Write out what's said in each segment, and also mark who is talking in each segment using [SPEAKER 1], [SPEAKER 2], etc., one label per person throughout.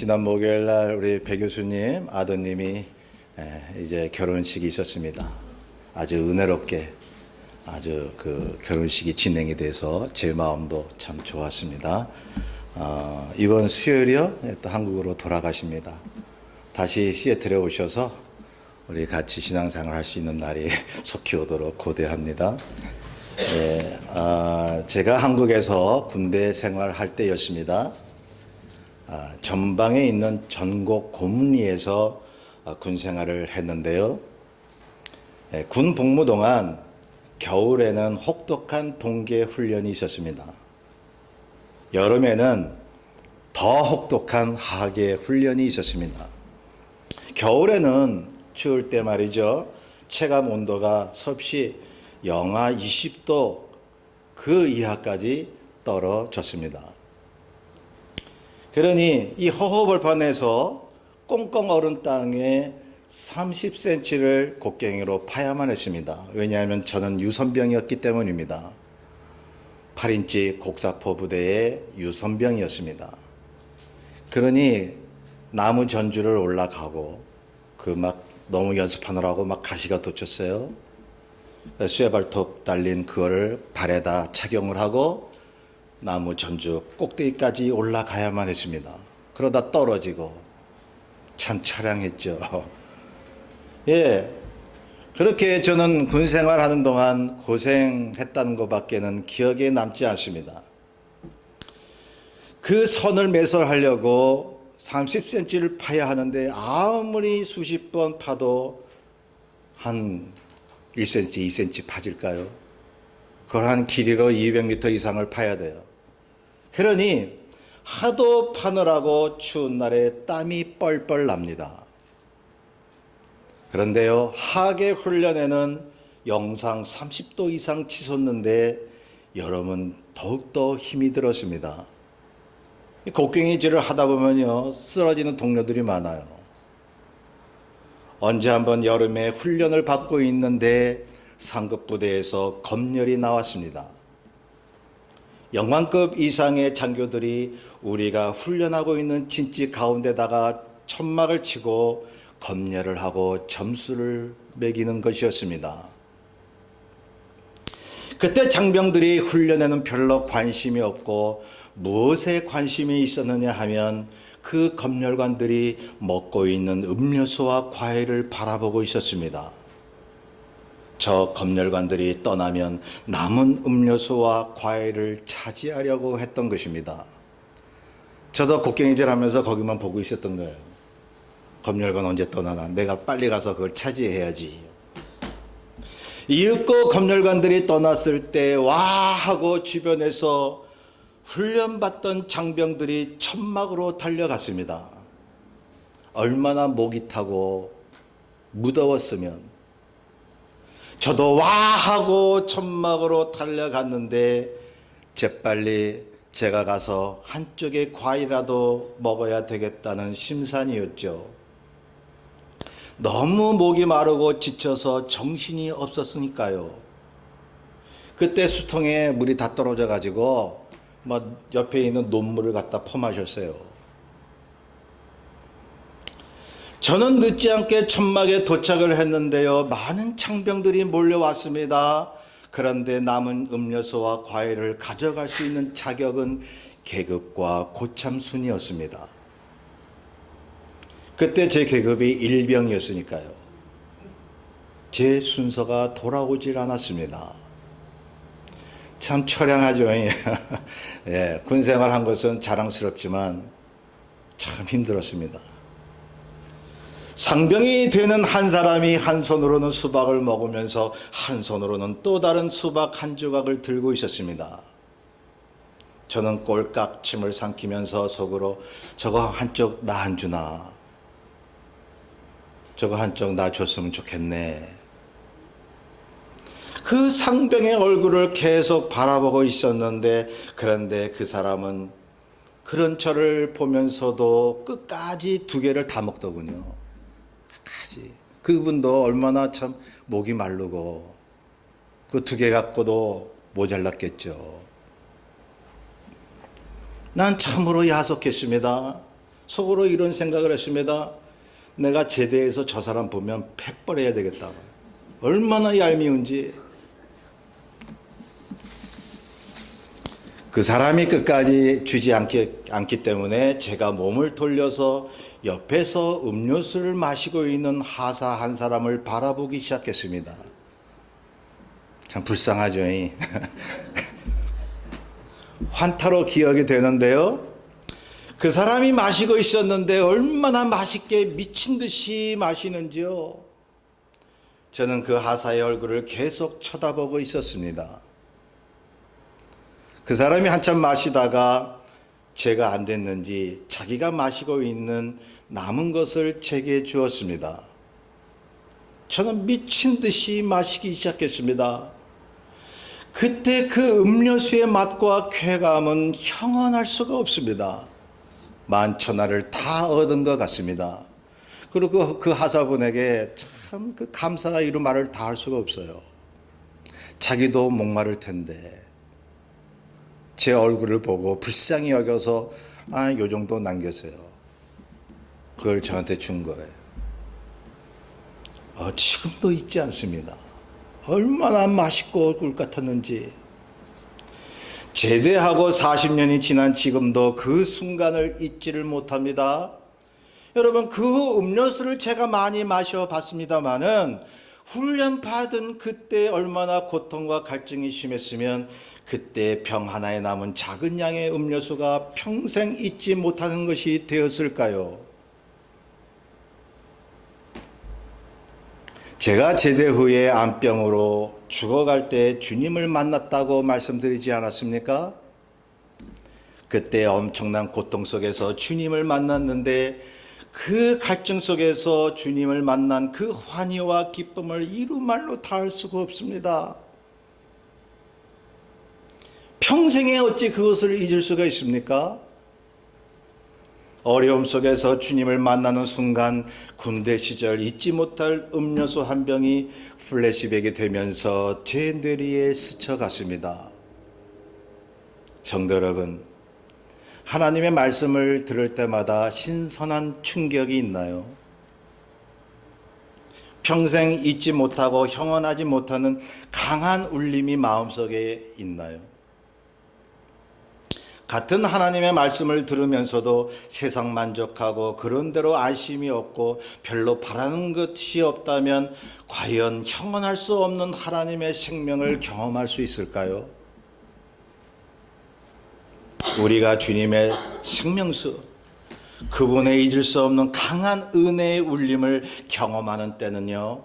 [SPEAKER 1] 지난 목요일 날 우리 배 교수님 아드님이 이제 결혼식이 있었습니다. 아주 은혜롭게 아주 그 결혼식이 진행이 돼서 제 마음도 참 좋았습니다. 이번 수요일이요 또 한국으로 돌아가십니다. 다시 시애틀에 오셔서 우리 같이 신앙생활 할 수 있는 날이 속히 오도록 고대합니다. 제가 한국에서 군대 생활할 때였습니다. 전방에 있는 전곡 고문리에서 군 생활을 했는데요. 군 복무 동안 겨울에는 혹독한 동계 훈련이 있었습니다. 여름에는 더 혹독한 하계 훈련이 있었습니다. 겨울에는 추울 때 말이죠. 체감 온도가 섭씨 영하 20도 그 이하까지 떨어졌습니다. 그러니 이 허허벌판에서 꽁꽁 얼은 땅에 30cm를 곡괭이로 파야만 했습니다. 왜냐하면 저는 유선병이었기 때문입니다. 8인치 곡사포 부대의 유선병이었습니다. 그러니 나무 전주를 올라가고 그 막 너무 연습하느라고 막 가시가 돋쳤어요. 쇠발톱 달린 그거를 발에다 착용을 하고 나무 전주 꼭대기까지 올라가야만 했습니다. 그러다 떨어지고 참 처량했죠. 그렇게 저는 군 생활하는 동안 고생했다는 것밖에는 기억에 남지 않습니다. 그 선을 매설하려고 30cm를 파야 하는데 아무리 수십 번 파도 한 1cm, 2cm 파질까요? 그걸 한 길이로 200m 이상을 파야 돼요. 그러니 하도 파느라고 추운 날에 땀이 뻘뻘 납니다. 그런데요, 하계 훈련에는 영상 30도 이상 치솟는데 여름은 더욱더 힘이 들었습니다. 곡괭이질을 하다 보면요, 쓰러지는 동료들이 많아요. 언제 한번 여름에 훈련을 받고 있는데 상급 부대에서 검열이 나왔습니다. 영관급 이상의 장교들이 우리가 훈련하고 있는 진지 가운데다가 천막을 치고 검열을 하고 점수를 매기는 것이었습니다. 그때 장병들이 훈련에는 별로 관심이 없고 무엇에 관심이 있었느냐 하면 그 검열관들이 먹고 있는 음료수와 과일을 바라보고 있었습니다. 저 검열관들이 떠나면 남은 음료수와 과일을 차지하려고 했던 것입니다. 저도 곡괭이질 하면서 거기만 보고 있었던 거예요. 검열관 언제 떠나나? 내가 빨리 가서 그걸 차지해야지. 이윽고 검열관들이 떠났을 때 와 하고 주변에서 훈련받던 장병들이 천막으로 달려갔습니다. 얼마나 목이 타고 무더웠으면 저도 와 하고 천막으로 달려갔는데 재빨리 제가 가서 한쪽의 과일이라도 먹어야 되겠다는 심산이었죠. 너무 목이 마르고 지쳐서 정신이 없었으니까요. 그때 수통에 물이 다 떨어져 가지고 옆에 있는 논물을 갖다 퍼마셨어요. 저는 늦지 않게 천막에 도착을 했는데요. 많은 창병들이 몰려왔습니다. 그런데 남은 음료수와 과일을 가져갈 수 있는 자격은 계급과 고참순이었습니다. 그때 제 계급이 일병이었으니까요. 제 순서가 돌아오질 않았습니다. 참 처량하죠. 군생활 한 것은 자랑스럽지만 참 힘들었습니다. 상병이 되는 한 사람이 한 손으로는 수박을 먹으면서 한 손으로는 또 다른 수박 한 조각을 들고 있었습니다. 저는 꼴깍 침을 삼키면서 속으로 저거 한쪽 나 안 주나? 저거 한쪽 나 줬으면 좋겠네. 그 상병의 얼굴을 계속 바라보고 있었는데 그런데 그 사람은 그런 저를 보면서도 끝까지 두 개를 다 먹더군요. 끝까지. 그분도 얼마나 참 목이 마르고 그 두 개 갖고도 모자랐겠죠. 난 참으로 야속했습니다. 속으로 이런 생각을 했습니다. 내가 제대해서 저 사람 보면 패버려야 되겠다. 얼마나 얄미운지. 그 사람이 끝까지 주지 않기 때문에 제가 몸을 돌려서 옆에서 음료수를 마시고 있는 하사 한 사람을 바라보기 시작했습니다. 참 불쌍하죠. 환타로 기억이 되는데요. 그 사람이 마시고 있었는데 얼마나 맛있게 미친 듯이 마시는지요. 저는 그 하사의 얼굴을 계속 쳐다보고 있었습니다. 그 사람이 한참 마시다가 제가 안 됐는지 자기가 마시고 있는 남은 것을 제게 주었습니다. 저는 미친 듯이 마시기 시작했습니다. 그때 그 음료수의 맛과 쾌감은 형언할 수가 없습니다. 만천하를 다 얻은 것 같습니다. 그리고 그 하사분에게 참 그 감사가 이루 말을 다 할 수가 없어요. 자기도 목마를 텐데 제 얼굴을 보고 불쌍히 여겨서 요 정도 남겼어요. 그걸 저한테 준 거예요. 지금도 잊지 않습니다. 얼마나 맛있고 꿀 같았는지. 제대하고 40년이 지난 지금도 그 순간을 잊지를 못합니다. 여러분, 그 음료수를 제가 많이 마셔봤습니다마는 훈련받은 그때 얼마나 고통과 갈증이 심했으면 그때 병 하나에 남은 작은 양의 음료수가 평생 잊지 못하는 것이 되었을까요? 제가 제대 후에 암병으로 죽어갈 때 주님을 만났다고 말씀드리지 않았습니까? 그때 엄청난 고통 속에서 주님을 만났는데 그 갈증 속에서 주님을 만난 그 환희와 기쁨을 이루 말로 다 할 수가 없습니다. 평생에 어찌 그것을 잊을 수가 있습니까? 어려움 속에서 주님을 만나는 순간 군대 시절 잊지 못할 음료수 한 병이 플래시백이 되면서 제 뇌리에 스쳐갔습니다. 성도 여러분, 하나님의 말씀을 들을 때마다 신선한 충격이 있나요? 평생 잊지 못하고 형언하지 못하는 강한 울림이 마음속에 있나요? 같은 하나님의 말씀을 들으면서도 세상 만족하고 그런대로 안심이 없고 별로 바라는 것이 없다면 과연 형언할 수 없는 하나님의 생명을 경험할 수 있을까요? 우리가 주님의 생명수, 그분의 잊을 수 없는 강한 은혜의 울림을 경험하는 때는요,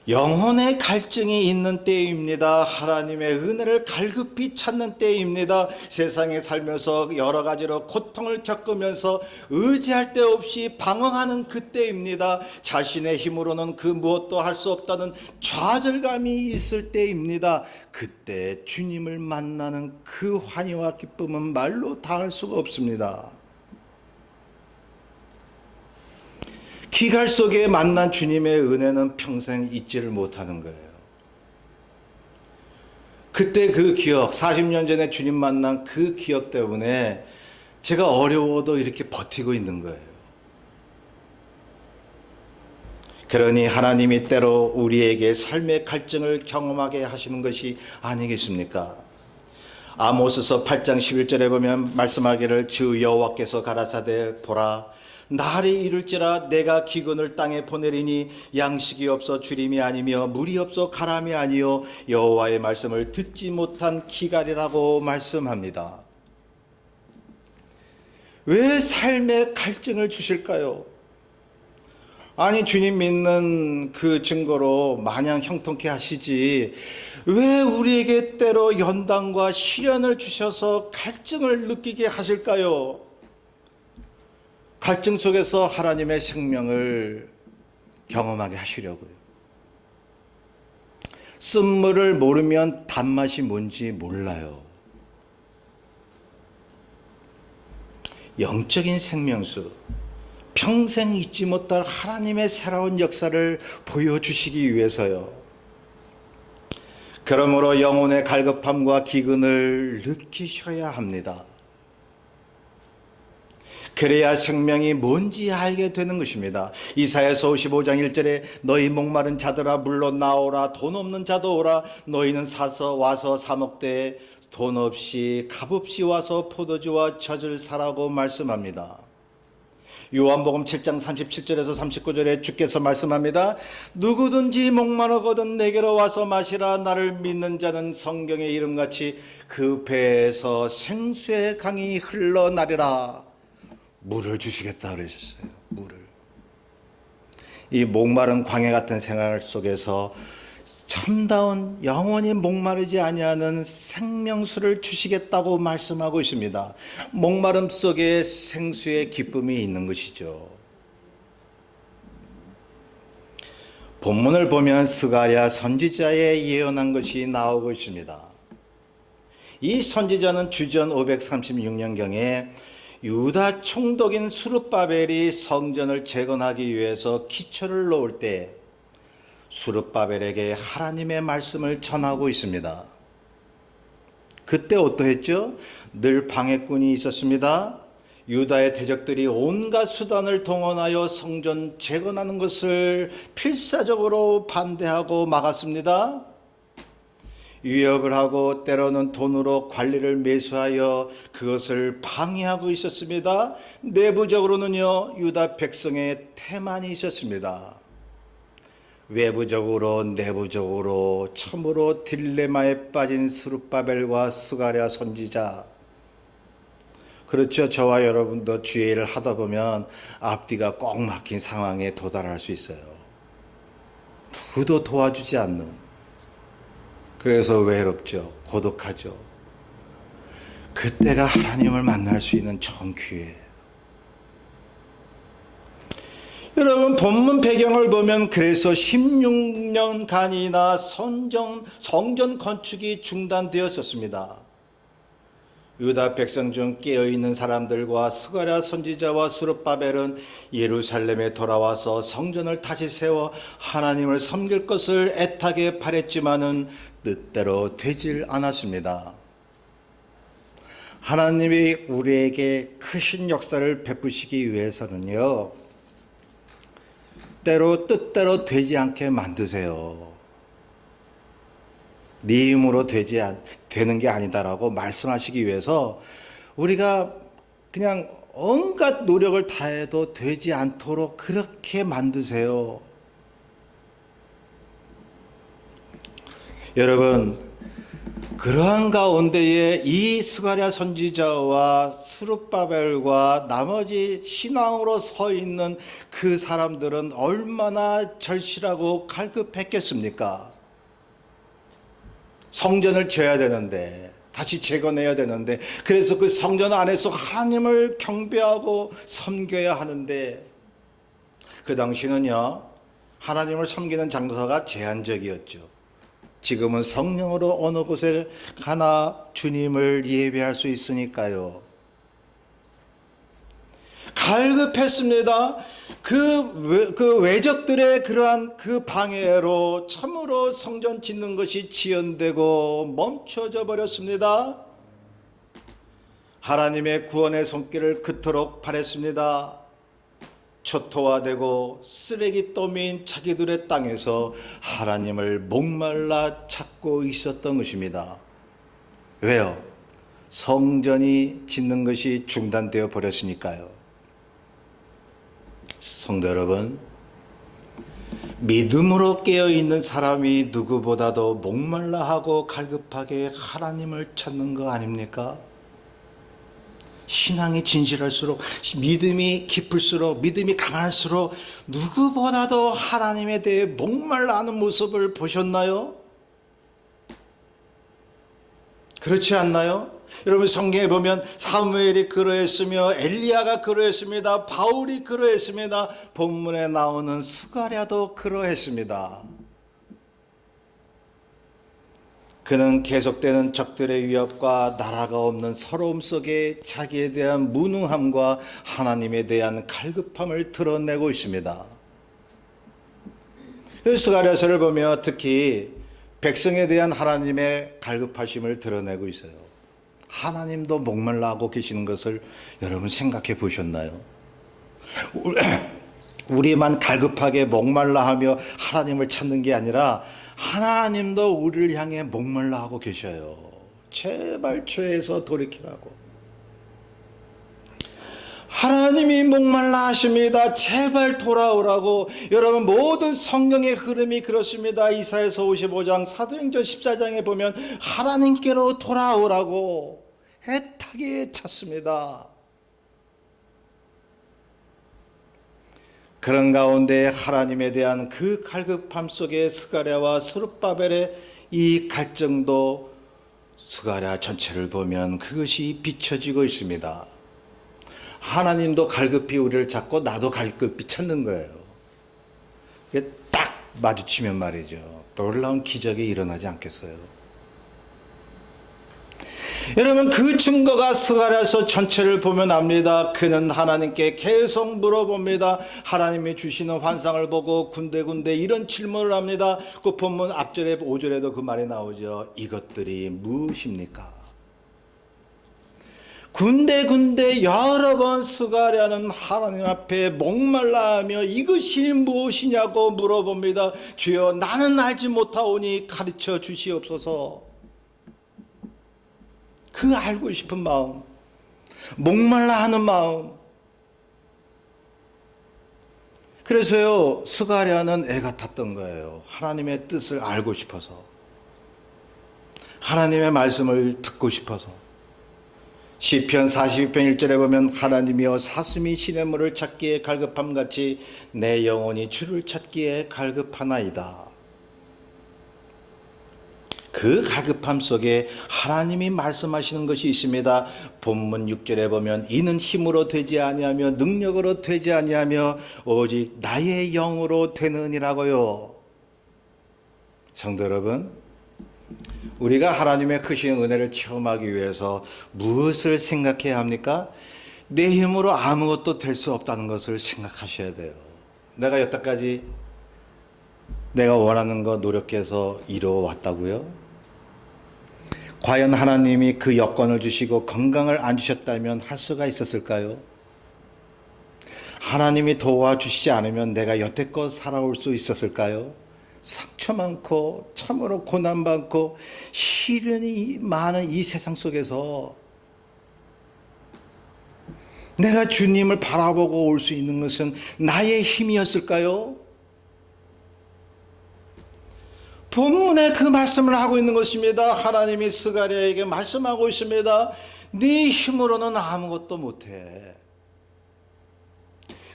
[SPEAKER 1] 영혼의 갈증이 있는 때입니다. 하나님의 은혜를 갈급히 찾는 때입니다. 세상에 살면서 여러 가지로 고통을 겪으면서 의지할 데 없이 방황하는 그때입니다. 자신의 힘으로는 그 무엇도 할 수 없다는 좌절감이 있을 때입니다. 그때 주님을 만나는 그 환희와 기쁨은 말로 다 할 수가 없습니다. 기갈 속에 만난 주님의 은혜는 평생 잊지를 못하는 거예요. 그때 그 기억, 40년 전에 주님 만난 그 기억 때문에 제가 어려워도 이렇게 버티고 있는 거예요. 그러니 하나님이 때로 우리에게 삶의 갈증을 경험하게 하시는 것이 아니겠습니까? 아모스서 8장 11절에 보면 말씀하기를 주 여호와께서 가라사대 보라 날이 이를지라 내가 기근을 땅에 보내리니 양식이 없어 주림이 아니며 물이 없어 가람이 아니요 여호와의 말씀을 듣지 못한 기갈이라고 말씀합니다. 왜 삶의 갈증을 주실까요? 아니 주님 믿는 그 증거로 마냥 형통케 하시지 왜 우리에게 때로 연단과 시련을 주셔서 갈증을 느끼게 하실까요? 갈증 속에서 하나님의 생명을 경험하게 하시려고요. 쓴물을 모르면 단맛이 뭔지 몰라요. 영적인 생명수, 평생 잊지 못할 하나님의 새로운 역사를 보여주시기 위해서요. 그러므로 영혼의 갈급함과 기근을 느끼셔야 합니다. 그래야 생명이 뭔지 알게 되는 것입니다. 이사야서 55장 1절에 너희 목마른 자들아 물러 나오라, 돈 없는 자도 오라. 너희는 와서 사 먹되 돈 없이 값없이 와서 포도주와 젖을 사라고 말씀합니다. 요한복음 7장 37절에서 39절에 주께서 말씀합니다. 누구든지 목마르거든 내게로 와서 마시라. 나를 믿는 자는 성경의 이름같이 그 배에서 생수의 강이 흘러나리라. 물을 주시겠다 그러셨어요. 물을. 이 목마른 광야 같은 생활 속에서 참다운 영원히 목마르지 아니하는 생명수를 주시겠다고 말씀하고 있습니다. 목마름 속에 생수의 기쁨이 있는 것이죠. 본문을 보면 스가랴 선지자의 예언한 것이 나오고 있습니다. 이 선지자는 주전 536년경에 유다 총독인 수르바벨이 성전을 재건하기 위해서 기초를 놓을 때 수르바벨에게 하나님의 말씀을 전하고 있습니다. 그때 어떠했죠? 늘 방해꾼이 있었습니다. 유다의 대적들이 온갖 수단을 동원하여 성전 재건하는 것을 필사적으로 반대하고 막았습니다. 위협을 하고 때로는 돈으로 관리를 매수하여 그것을 방해하고 있었습니다. 내부적으로는요, 유다 백성의 태만이 있었습니다. 외부적으로 내부적으로 참으로 딜레마에 빠진 스룹바벨과 스가랴 선지자. 그렇죠. 저와 여러분도 주의 일을 하다 보면 앞뒤가 꼭 막힌 상황에 도달할 수 있어요. 누구도 도와주지 않는. 그래서 외롭죠. 고독하죠. 그때가 하나님을 만날 수 있는 좋은 기회예요. 여러분, 본문 배경을 보면 그래서 16년간이나 성전 건축이 중단되었었습니다. 유다 백성 중 깨어있는 사람들과 스가랴 선지자와 스룹바벨은 예루살렘에 돌아와서 성전을 다시 세워 하나님을 섬길 것을 애타게 바랬지만은 뜻대로 되질 않았습니다. 하나님이 우리에게 크신 역사를 베푸시기 위해서는요, 뜻대로 되지 않게 만드세요. 네 힘으로 되는 게 아니다라고 말씀하시기 위해서 우리가 그냥 온갖 노력을 다해도 되지 않도록 그렇게 만드세요. 여러분, 그러한 가운데에 이 스가랴 선지자와 스룹바벨과 나머지 신앙으로 서 있는 그 사람들은 얼마나 절실하고 갈급했겠습니까? 성전을 지어야 되는데, 다시 재건해야 되는데, 그래서 그 성전 안에서 하나님을 경배하고 섬겨야 하는데, 그 당시는요, 하나님을 섬기는 장소가 제한적이었죠. 지금은 성령으로 어느 곳에 가나 주님을 예배할 수 있으니까요. 갈급했습니다. 그 외적들의 그러한 그 방해로 참으로 성전 짓는 것이 지연되고 멈춰져 버렸습니다. 하나님의 구원의 손길을 그토록 바랬습니다. 초토화되고 쓰레기더미인 자기들의 땅에서 하나님을 목말라 찾고 있었던 것입니다. 왜요? 성전이 짓는 것이 중단되어 버렸으니까요. 성도 여러분, 믿음으로 깨어있는 사람이 누구보다도 목말라하고 갈급하게 하나님을 찾는 거 아닙니까? 신앙이 진실할수록, 믿음이 깊을수록, 믿음이 강할수록 누구보다도 하나님에 대해 목말라하는 모습을 보셨나요? 그렇지 않나요? 여러분, 성경에 보면 사무엘이 그러했으며 엘리야가 그러했습니다. 바울이 그러했습니다. 본문에 나오는 스가랴도 그러했습니다. 그는 계속되는 적들의 위협과 나라가 없는 서러움 속에 자기에 대한 무능함과 하나님에 대한 갈급함을 드러내고 있습니다. 스가랴서를 보며 특히 백성에 대한 하나님의 갈급하심을 드러내고 있어요. 하나님도 목말라하고 계시는 것을 여러분 생각해 보셨나요? 우리만 갈급하게 목말라하며 하나님을 찾는 게 아니라 하나님도 우리를 향해 목말라하고 계셔요. 제발 죄에서 돌이키라고. 하나님이 목말라 하십니다. 제발 돌아오라고. 여러분, 모든 성경의 흐름이 그렇습니다. 이사야서 55장, 사도행전 14장에 보면 하나님께로 돌아오라고 애타게 찾습니다. 그런 가운데 하나님에 대한 그 갈급함 속에 스가랴와 스룹바벨의 이 갈증도 스가랴 전체를 보면 그것이 비춰지고 있습니다. 하나님도 갈급히 우리를 찾고 나도 갈급히 찾는 거예요. 이게 딱 마주치면 말이죠. 놀라운 기적이 일어나지 않겠어요? 여러분, 그 증거가 스가랴서 전체를 보면 압니다. 그는 하나님께 계속 물어봅니다. 하나님이 주시는 환상을 보고 군데군데 이런 질문을 합니다. 그 본문 앞절에 5절에도 그 말이 나오죠. 이것들이 무엇입니까? 군데군데 여러 번 스가랴는 하나님 앞에 목말라하며 이것이 무엇이냐고 물어봅니다. 주여, 나는 알지 못하오니 가르쳐 주시옵소서. 그 알고 싶은 마음, 목말라하는 마음. 그래서요, 스가랴는 애가 탔던 거예요. 하나님의 뜻을 알고 싶어서, 하나님의 말씀을 듣고 싶어서. 시편 42편 1절에 보면 하나님이여 사슴이 시냇물을 찾기에 갈급함같이 내 영혼이 주를 찾기에 갈급하나이다. 그 갈급함 속에 하나님이 말씀하시는 것이 있습니다. 본문 6절에 보면 이는 힘으로 되지 아니하며 능력으로 되지 아니하며 오직 나의 영으로 되느니라고요. 성도 여러분, 우리가 하나님의 크신 은혜를 체험하기 위해서 무엇을 생각해야 합니까? 내 힘으로 아무것도 될 수 없다는 것을 생각하셔야 돼요. 내가 여태까지 내가 원하는 거 노력해서 이루어왔다고요? 과연 하나님이 그 여건을 주시고 건강을 안 주셨다면 할 수가 있었을까요? 하나님이 도와주시지 않으면 내가 여태껏 살아올 수 있었을까요? 상처 많고 참으로 고난 많고 시련이 많은 이 세상 속에서 내가 주님을 바라보고 올 수 있는 것은 나의 힘이었을까요? 본문에 그 말씀을 하고 있는 것입니다. 하나님이 스가랴에게 말씀하고 있습니다. 네 힘으로는 아무것도 못해.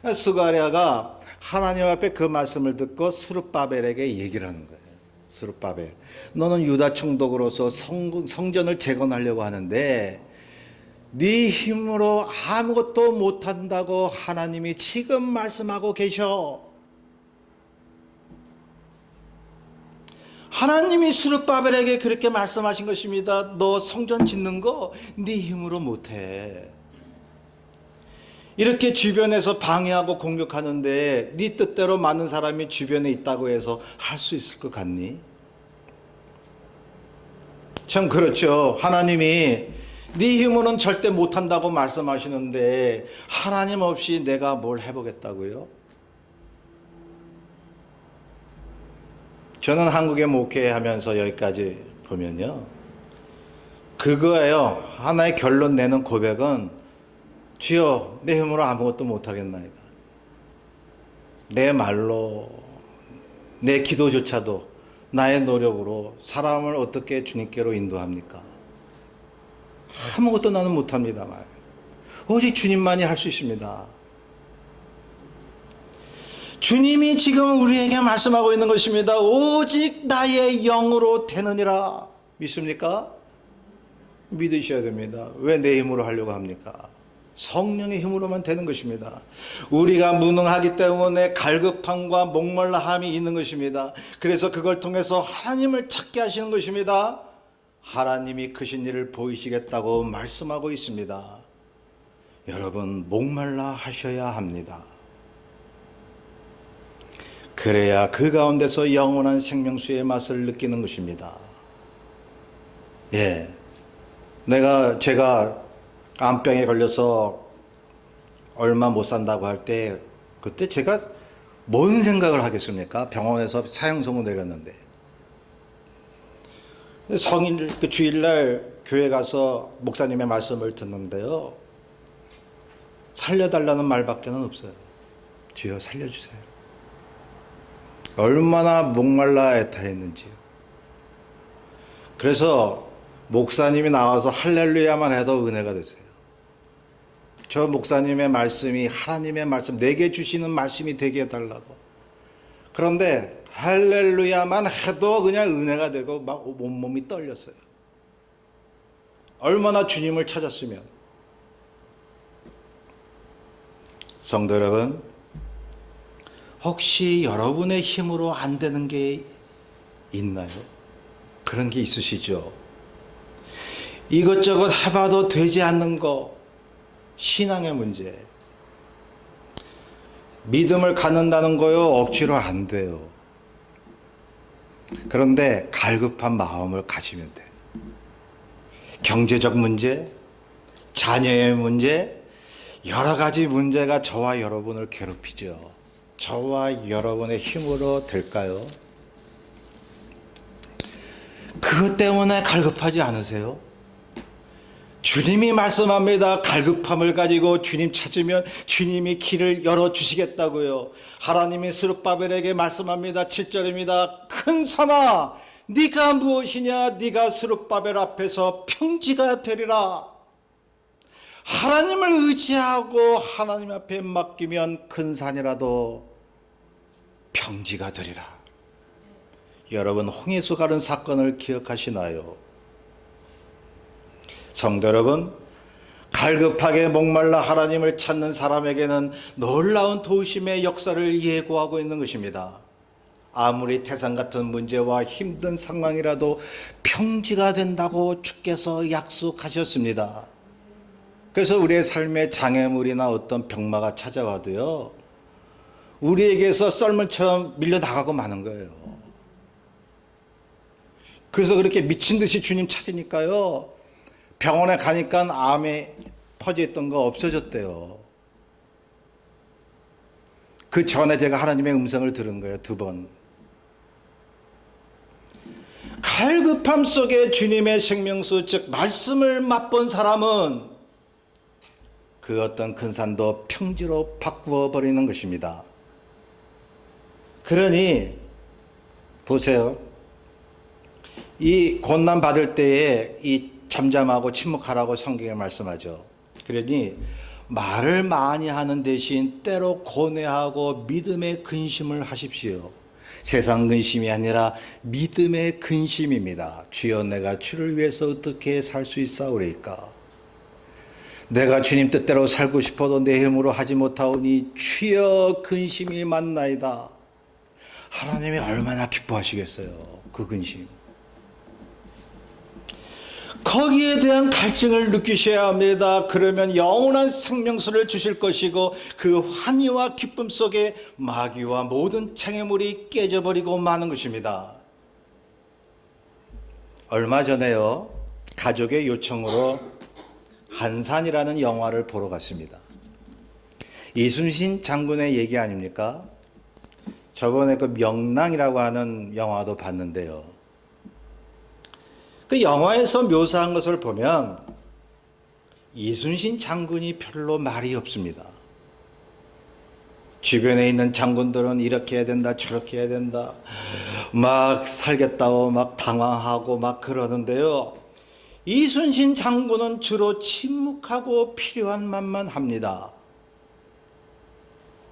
[SPEAKER 1] 스가랴가 하나님 앞에 그 말씀을 듣고 스룹바벨에게 얘기를 하는 거예요. 스룹바벨, 너는 유다 총독으로서 성전을 재건하려고 하는데 네 힘으로 아무것도 못한다고 하나님이 지금 말씀하고 계셔. 하나님이 스룹바벨에게 그렇게 말씀하신 것입니다. 너 성전 짓는 거 네 힘으로 못해. 이렇게 주변에서 방해하고 공격하는데 네 뜻대로 많은 사람이 주변에 있다고 해서 할 수 있을 것 같니? 참 그렇죠. 하나님이 네 힘으로는 절대 못한다고 말씀하시는데 하나님 없이 내가 뭘 해보겠다고요? 저는 한국에 목회하면서 여기까지 보면요, 그거예요. 하나의 결론 내는 고백은 주여 내 힘으로 아무것도 못하겠나이다. 내 말로 내 기도조차도 나의 노력으로 사람을 어떻게 주님께로 인도합니까? 아무것도 나는 못합니다. 오직 주님만이 할 수 있습니다. 주님이 지금 우리에게 말씀하고 있는 것입니다. 오직 나의 영으로 되느니라. 믿습니까? 믿으셔야 됩니다. 왜 내 힘으로 하려고 합니까? 성령의 힘으로만 되는 것입니다. 우리가 무능하기 때문에 갈급함과 목말라함이 있는 것입니다. 그래서 그걸 통해서 하나님을 찾게 하시는 것입니다. 하나님이 크신 일을 보이시겠다고 말씀하고 있습니다. 여러분, 목말라 하셔야 합니다. 그래야 그 가운데서 영원한 생명수의 맛을 느끼는 것입니다. 예. 제가 암병에 걸려서 얼마 못 산다고 할 때, 그때 제가 뭔 생각을 하겠습니까? 병원에서 사형선고 내렸는데. 성일, 그 주일날 교회 가서 목사님의 말씀을 듣는데요. 살려달라는 말밖에는 없어요. 주여 살려주세요. 얼마나 목말라 애타했는지요. 그래서 목사님이 나와서 할렐루야만 해도 은혜가 되세요. 저 목사님의 말씀이 하나님의 말씀, 내게 주시는 말씀이 되게 해달라고. 그런데 할렐루야만 해도 그냥 은혜가 되고 막 온몸이 떨렸어요. 얼마나 주님을 찾았으면. 성도 여러분, 혹시 여러분의 힘으로 안 되는 게 있나요? 그런 게 있으시죠? 이것저것 해봐도 되지 않는 거, 신앙의 문제. 믿음을 갖는다는 거요, 억지로 안 돼요. 그런데 갈급한 마음을 가지면 돼요. 경제적 문제, 자녀의 문제, 여러 가지 문제가 저와 여러분을 괴롭히죠. 저와 여러분의 힘으로 될까요? 그것 때문에 갈급하지 않으세요? 주님이 말씀합니다. 갈급함을 가지고 주님 찾으면 주님이 길을 열어주시겠다고요. 하나님이 스룹바벨에게 말씀합니다. 7절입니다. 큰 산아, 네가 무엇이냐? 네가 스룹바벨 앞에서 평지가 되리라. 하나님을 의지하고 하나님 앞에 맡기면 큰 산이라도 평지가 되리라. 여러분, 홍해수 가는 사건을 기억하시나요? 성도 여러분, 갈급하게 목말라 하나님을 찾는 사람에게는 놀라운 도우심의 역사를 예고하고 있는 것입니다. 아무리 태산 같은 문제와 힘든 상황이라도 평지가 된다고 주께서 약속하셨습니다. 그래서 우리의 삶에 장애물이나 어떤 병마가 찾아와도요, 우리에게서 썰물처럼 밀려나가고 마는 거예요. 그래서 그렇게 미친 듯이 주님 찾으니까요, 병원에 가니까 암에 퍼져있던 거 없어졌대요. 그 전에 제가 하나님의 음성을 들은 거예요, 2번. 갈급함 속에 주님의 생명수, 즉 말씀을 맛본 사람은 그 어떤 큰 산도 평지로 바꾸어 버리는 것입니다. 그러니 보세요. 이 고난 받을 때에 이 잠잠하고 침묵하라고 성경에 말씀하죠. 그러니 말을 많이 하는 대신 때로 고뇌하고 믿음의 근심을 하십시오. 세상 근심이 아니라 믿음의 근심입니다. 주여, 내가 주를 위해서 어떻게 살 수 있사오리까? 내가 주님 뜻대로 살고 싶어도 내 힘으로 하지 못하오니 주여 근심이 많나이다. 하나님이 얼마나 기뻐하시겠어요, 그 근심. 거기에 대한 갈증을 느끼셔야 합니다. 그러면 영원한 생명수를 주실 것이고 그 환희와 기쁨 속에 마귀와 모든 장애물이 깨져버리고 마는 것입니다. 얼마 전에요, 가족의 요청으로 한산이라는 영화를 보러 갔습니다. 이순신 장군의 얘기 아닙니까? 저번에 그 명랑이라고 하는 영화도 봤는데요. 그 영화에서 묘사한 것을 보면 이순신 장군이 별로 말이 없습니다. 주변에 있는 장군들은 이렇게 해야 된다, 저렇게 해야 된다, 막 살겠다고 막 당황하고 막 그러는데요. 이순신 장군은 주로 침묵하고 필요한 말만 합니다.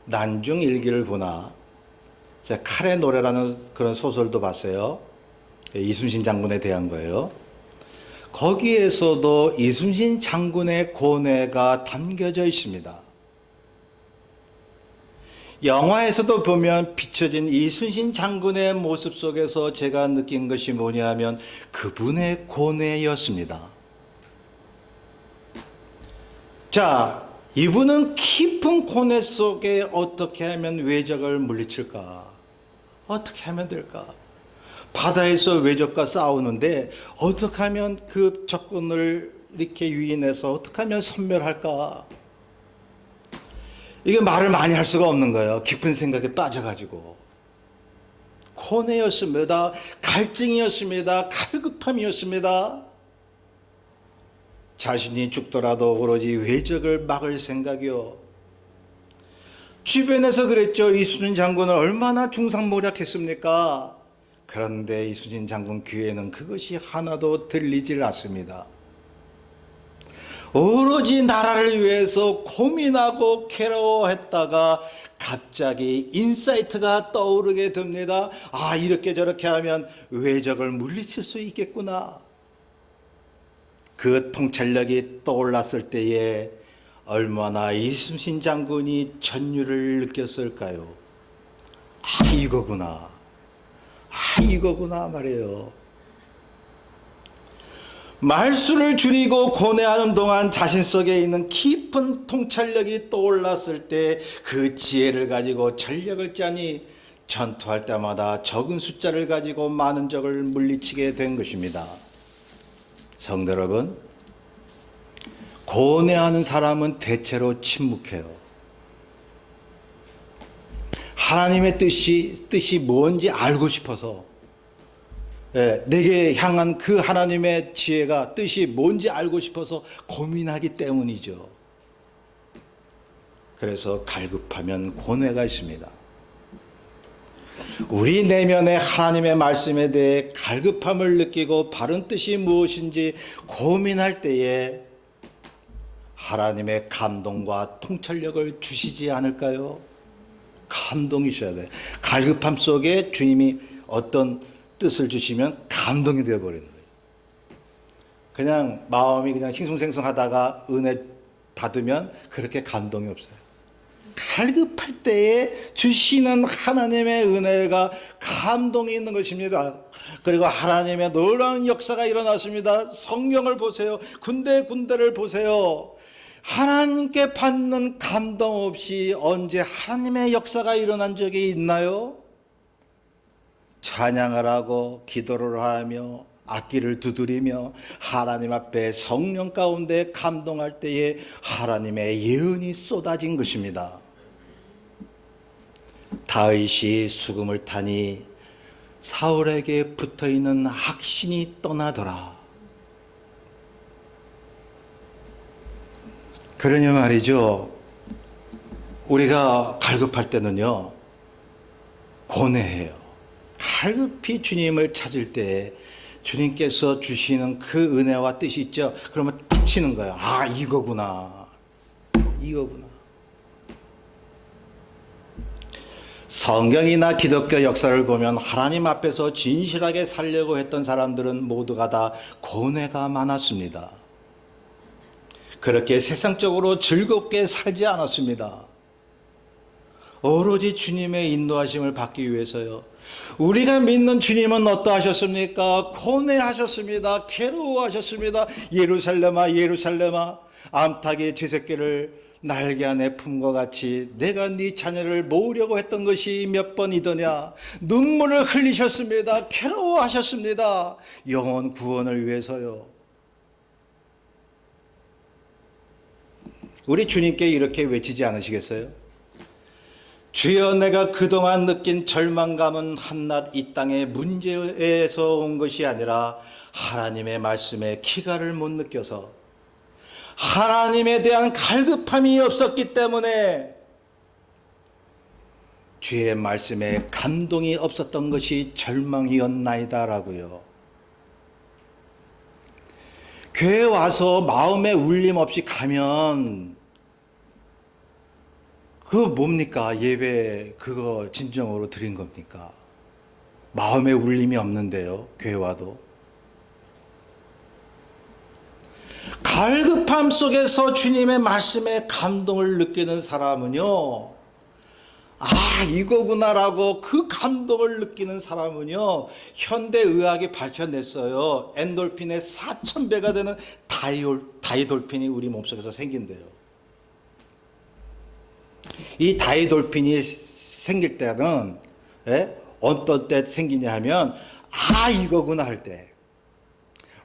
[SPEAKER 1] 난중일기를 보나, 제가 칼의 노래라는 그런 소설도 봤어요. 이순신 장군에 대한 거예요. 거기에서도 이순신 장군의 고뇌가 담겨져 있습니다. 영화에서도 보면 비춰진 이순신 장군의 모습 속에서 제가 느낀 것이 뭐냐면 그분의 고뇌였습니다. 자, 이분은 깊은 고뇌 속에 어떻게 하면 외적을 물리칠까? 어떻게 하면 될까? 바다에서 외적과 싸우는데 어떻게 하면 그 적군을 이렇게 유인해서 어떻게 하면 선멸할까? 이게 말을 많이 할 수가 없는 거예요. 깊은 생각에 빠져가지고. 고뇌였습니다. 갈증이었습니다. 갈급함이었습니다. 자신이 죽더라도 오로지 외적을 막을 생각이요. 주변에서 그랬죠. 이순신 장군을 얼마나 중상모략했습니까? 그런데 이순신 장군 귀에는 그것이 하나도 들리질 않습니다. 오로지 나라를 위해서 고민하고 괴로워했다가 갑자기 인사이트가 떠오르게 됩니다. 아, 이렇게 저렇게 하면 외적을 물리칠 수 있겠구나. 그 통찰력이 떠올랐을 때에 얼마나 이순신 장군이 전율을 느꼈을까요? 아, 이거구나. 아, 이거구나 말이에요. 말수를 줄이고 고뇌하는 동안 자신 속에 있는 깊은 통찰력이 떠올랐을 때 그 지혜를 가지고 전략을 짜니 전투할 때마다 적은 숫자를 가지고 많은 적을 물리치게 된 것입니다. 성도 여러분, 고뇌하는 사람은 대체로 침묵해요. 하나님의 뜻이 뭔지 알고 싶어서, 내게 향한 그 하나님의 지혜가 뜻이 뭔지 알고 싶어서 고민하기 때문이죠. 그래서 갈급하면 고뇌가 있습니다. 우리 내면의 하나님의 말씀에 대해 갈급함을 느끼고 바른 뜻이 무엇인지 고민할 때에 하나님의 감동과 통찰력을 주시지 않을까요? 감동이 있어야 돼요. 갈급함 속에 주님이 어떤 뜻을 주시면 감동이 되어버리는 거예요. 그냥 마음이 그냥 싱숭생숭하다가 은혜 받으면 그렇게 감동이 없어요. 갈급할 때에 주시는 하나님의 은혜가 감동이 있는 것입니다. 그리고 하나님의 놀라운 역사가 일어났습니다. 성경을 보세요. 군데군데를 보세요. 하나님께 받는 감동 없이 언제 하나님의 역사가 일어난 적이 있나요? 찬양을 하고 기도를 하며 악기를 두드리며 하나님 앞에 성령 가운데 감동할 때에 하나님의 예언이 쏟아진 것입니다. 다윗이 수금을 타니 사울에게 붙어있는 악신이 떠나더라. 그러니 말이죠, 우리가 갈급할 때는요 고뇌해요. 갈급히 주님을 찾을 때 주님께서 주시는 그 은혜와 뜻이 있죠. 그러면 딱 치는 거예요. 아, 이거구나. 이거구나. 성경이나 기독교 역사를 보면 하나님 앞에서 진실하게 살려고 했던 사람들은 모두가 다 고뇌가 많았습니다. 그렇게 세상적으로 즐겁게 살지 않았습니다. 오로지 주님의 인도하심을 받기 위해서요. 우리가 믿는 주님은 어떠하셨습니까? 고뇌하셨습니다. 괴로워하셨습니다. 예루살렘아 예루살렘아, 암탉이 제 새끼를 날개 안에 품과 같이 내가 네 자녀를 모으려고 했던 것이 몇 번이더냐. 눈물을 흘리셨습니다. 괴로워하셨습니다. 영혼 구원을 위해서요. 우리 주님께 이렇게 외치지 않으시겠어요? 주여, 내가 그동안 느낀 절망감은 한낱 이 땅의 문제에서 온 것이 아니라 하나님의 말씀에 기가를 못 느껴서 하나님에 대한 갈급함이 없었기 때문에 주의 말씀에 감동이 없었던 것이 절망이었나이다라고요. 교회 와서 마음에 울림 없이 가면 그거 뭡니까? 예배 그거 진정으로 드린 겁니까? 마음에 울림이 없는데요, 교회 와도. 갈급함 속에서 주님의 말씀에 감동을 느끼는 사람은요, 아, 이거구나라고 그 감동을 느끼는 사람은요, 현대의학이 밝혀냈어요. 엔돌핀의 4,000배가 되는 다이돌핀이 우리 몸속에서 생긴대요. 이 다이돌핀이 생길 때는 어떨 때 생기냐 하면, 아, 이거구나 할 때,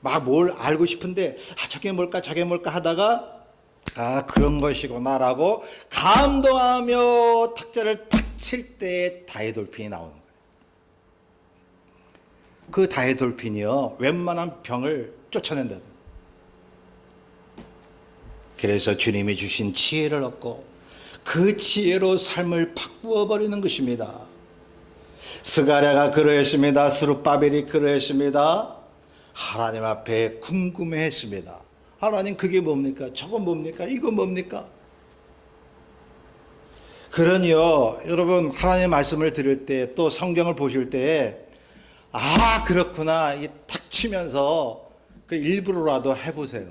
[SPEAKER 1] 막 뭘 알고 싶은데 저게 뭘까 저게 뭘까 하다가 그런 것이구나라고 감동하며 탁자를 탁 칠 때 다이돌핀이 나오는 거예요. 그 다이돌핀이요 웬만한 병을 쫓아낸다. 그래서 주님이 주신 지혜를 얻고 그 지혜로 삶을 바꾸어 버리는 것입니다. 스가랴가 그러했습니다. 스룹바벨이 그러했습니다. 하나님 앞에 궁금해했습니다. 하나님 그게 뭡니까? 저건 뭡니까? 이거 뭡니까? 그러니요 여러분 하나님의 말씀을 들을 때 또 성경을 보실 때 그렇구나 이게 탁 치면서 그 일부러라도 해보세요.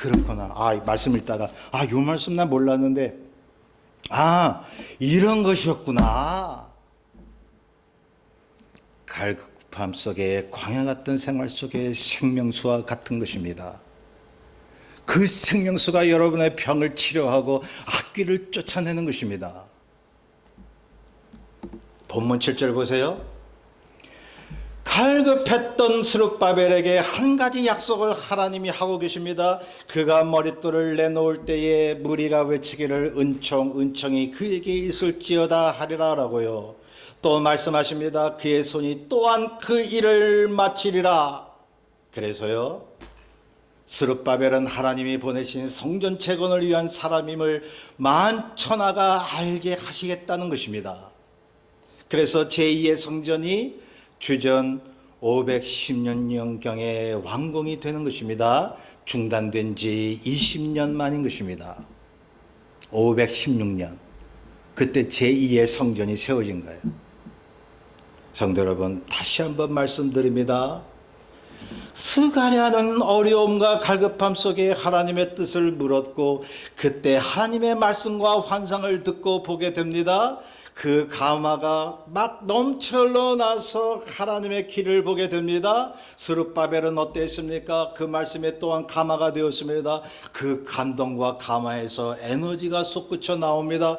[SPEAKER 1] 그렇구나. 말씀 읽다가 요 말씀 난 몰랐는데 이런 것이었구나. 갈급함 속에 광야 같은 생활 속에 생명수와 같은 것입니다. 그 생명수가 여러분의 병을 치료하고 악귀를 쫓아내는 것입니다. 본문 7절 보세요. 갈급했던 스룹바벨에게 한 가지 약속을 하나님이 하고 계십니다. 그가 머릿돌을 내놓을 때에 무리가 외치기를 은총이 그에게 있을지어다 하리라라고요. 또 말씀하십니다. 그의 손이 또한 그 일을 마치리라. 그래서요 스룹바벨은 하나님이 보내신 성전 재건을 위한 사람임을 만천하가 알게 하시겠다는 것입니다. 그래서 제2의 성전이 주전 510년경에 완공이 되는 것입니다. 중단된 지 20년 만인 것입니다. 516년 그때 제2의 성전이 세워진 거예요. 성도 여러분 다시 한번 말씀드립니다. 스가랴는 어려움과 갈급함 속에 하나님의 뜻을 물었고 그때 하나님의 말씀과 환상을 듣고 보게 됩니다. 그 가마가 막 넘쳐 흘러나서 하나님의 길을 보게 됩니다. 스룹바벨은 어땠습니까? 그 말씀에 또한 가마가 되었습니다. 그 감동과 가마에서 에너지가 솟구쳐 나옵니다.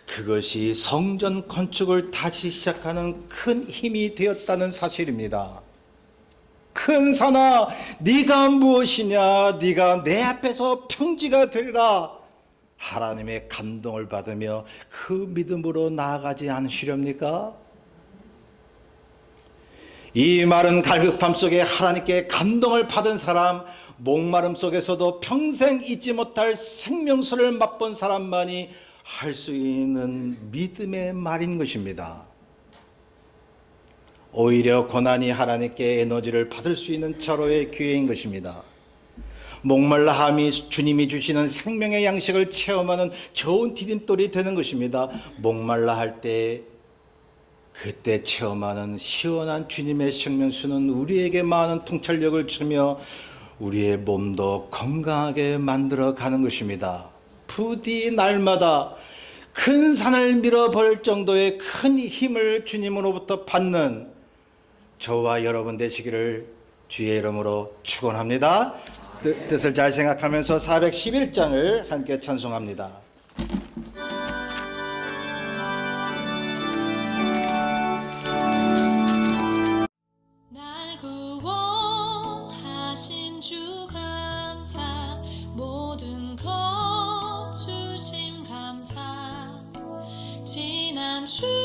[SPEAKER 1] 그것이 성전 건축을 다시 시작하는 큰 힘이 되었다는 사실입니다. 큰 산아 네가 무엇이냐 네가 내 앞에서 평지가 되리라. 하나님의 감동을 받으며 그 믿음으로 나아가지 않으시렵니까? 이 말은 갈급함 속에 하나님께 감동을 받은 사람, 목마름 속에서도 평생 잊지 못할 생명수를 맛본 사람만이 할 수 있는 믿음의 말인 것입니다. 오히려 고난이 하나님께 에너지를 받을 수 있는 절호의 기회인 것입니다. 목말라함이 주님이 주시는 생명의 양식을 체험하는 좋은 디딤돌이 되는 것입니다. 목말라 할 때 그때 체험하는 시원한 주님의 생명수는 우리에게 많은 통찰력을 주며 우리의 몸도 건강하게 만들어 가는 것입니다. 부디 날마다 큰 산을 밀어버릴 정도의 큰 힘을 주님으로부터 받는 저와 여러분 되시기를 주의 이름으로 축원합니다. 뜻을 잘 생각하면서 411장을 함께 찬송합니다.
[SPEAKER 2] 날 구원하신 주 감사 모든 것 주심 감사 지난 주